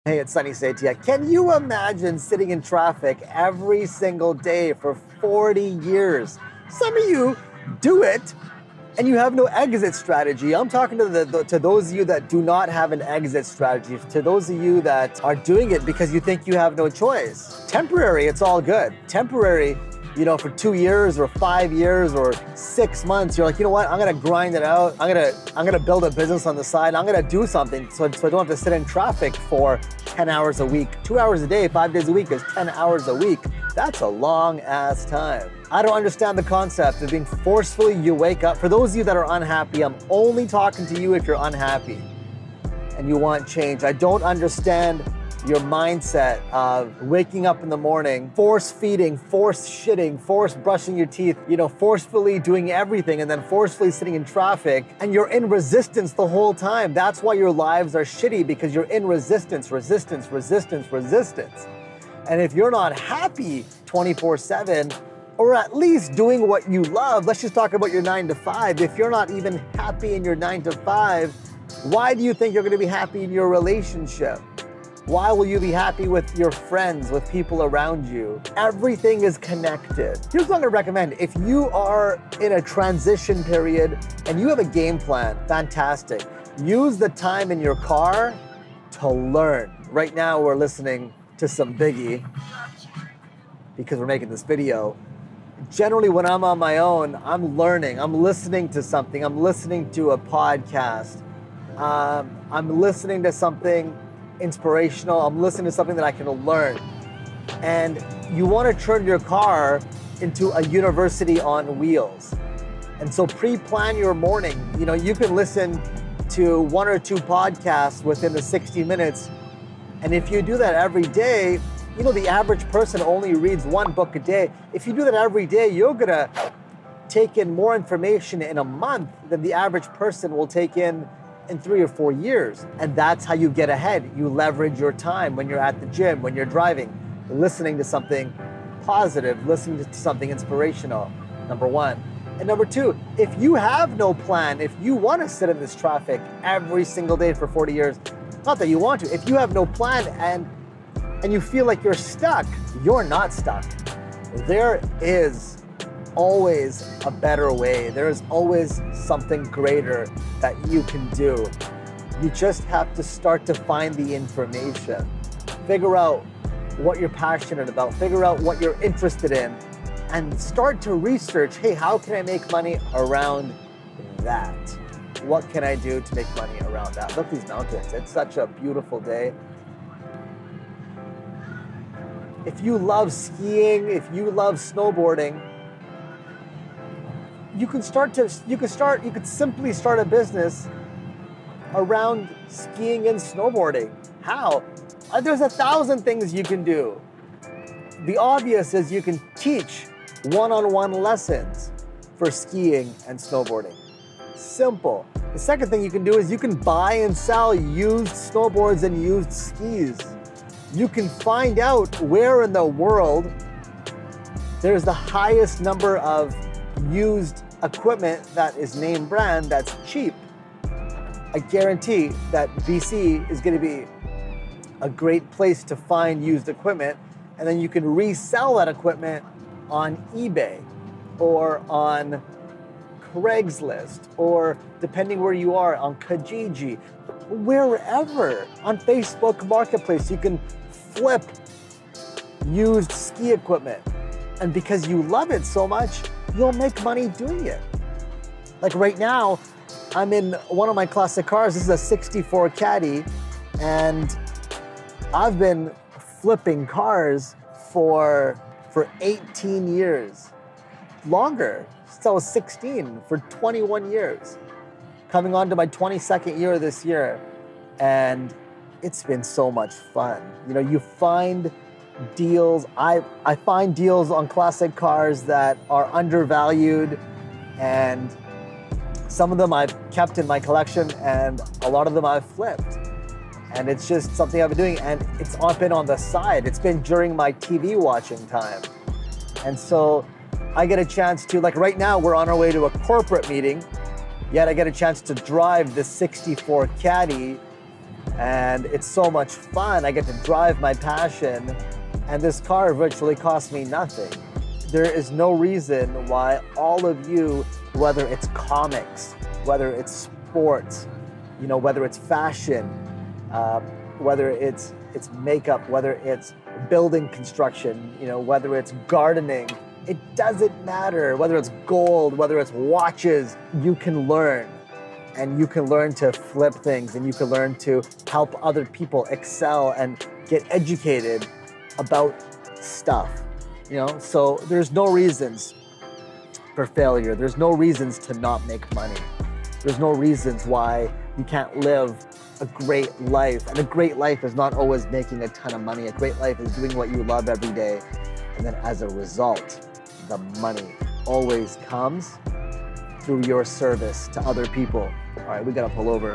Hey, it's Sunny Setia. Can you imagine sitting in traffic every single day for 40 years? Some of you do it and you have no exit strategy. I'm talking to to those of you that do not have an exit strategy, to those of you that are doing it because you think you have no choice. Temporary, it's all good. Temporary, for 2 years or 5 years or 6 months, you're like, you know what? I'm gonna grind it out. I'm gonna build a business on the side. I'm gonna do something so I don't have to sit in traffic for 10 hours a week. 2 hours a day, 5 days a week is 10 hours a week. That's a long ass time. I don't understand the concept of being forcefully, you wake up. For those of you that are unhappy, I'm only talking to you if you're unhappy and you want change. I don't understand your mindset of waking up in the morning, force feeding, force shitting, force brushing your teeth, forcefully doing everything and then forcefully sitting in traffic, and you're in resistance the whole time. That's why your lives are shitty, because you're in resistance. And if you're not happy 24/7, or at least doing what you love, let's just talk about your 9 to 5. If you're not even happy in your 9 to 5, why do you think you're gonna be happy in your relationship? Why will you be happy with your friends, with people around you? Everything is connected. Here's what I'm gonna recommend. If you are in a transition period and you have a game plan, fantastic. Use the time in your car to learn. Right now we're listening to some Biggie because we're making this video. Generally when I'm on my own, I'm learning, I'm listening to something, I'm listening to a podcast, I'm listening to something inspirational, I'm listening to something that I can learn. And you want to turn your car into a university on wheels. And so pre-plan your morning. You can listen to 1 or 2 podcasts within the 60 minutes. And if you do that every day, the average person only reads 1 book a day. If you do that every day, you're gonna take in more information in a month than the average person will take in 3 or 4 years. And that's how you get ahead. You leverage your time when you're at the gym, when you're driving, listening to something positive, listening to something inspirational, number 1. And number 2, if you have no plan, if you want to sit in this traffic every single day for 40 years, not that you want to, if you have no plan and you feel like you're stuck, you're not stuck. There is always a better way. There is always something greater that you can do. You just have to start to find the information. Figure out what you're passionate about, figure out what you're interested in, and start to research, hey, how can I make money around that? What can I do to make money around that? Look at these mountains. It's such a beautiful day. If you love skiing, if you love snowboarding, you could simply start a business around skiing and snowboarding. How? There's 1,000 things you can do. The obvious is you can teach one-on-one lessons for skiing and snowboarding. Simple. The second thing you can do is you can buy and sell used snowboards and used skis. You can find out where in the world there's the highest number of used equipment that is name brand that's cheap. I guarantee that BC is going to be a great place to find used equipment, and then you can resell that equipment on eBay or on Craigslist, or depending where you are, on Kijiji, wherever. On Facebook Marketplace, you can flip used ski equipment. And because you love it so much, you'll make money doing it. Like right now, I'm in one of my classic cars. This is a 64 Caddy, and I've been flipping cars for 18 years. Longer, since I was 16, for 21 years. Coming on to my 22nd year this year, and it's been so much fun. You find deals. I find deals on classic cars that are undervalued, and some of them I've kept in my collection, and a lot of them I've flipped. And it's just something I've been doing, and it's been on the side. It's been during my TV watching time. And so I get a chance to, like right now, we're on our way to a corporate meeting, yet I get a chance to drive the 64 Caddy and it's so much fun. I get to drive my passion, and this car virtually costs me nothing. There is no reason why all of you, whether it's comics, whether it's sports, whether it's fashion, whether it's makeup, whether it's building construction, whether it's gardening, it doesn't matter. Whether it's gold, whether it's watches, you can learn. And you can learn to flip things, and you can learn to help other people excel and get educated about stuff. So there's no reasons for failure. There's no reasons to not make money. There's no reasons why you can't live a great life. And a great life is not always making a ton of money. A great life is doing what you love every day. And then as a result, the money always comes through your service to other people. All right, we gotta pull over.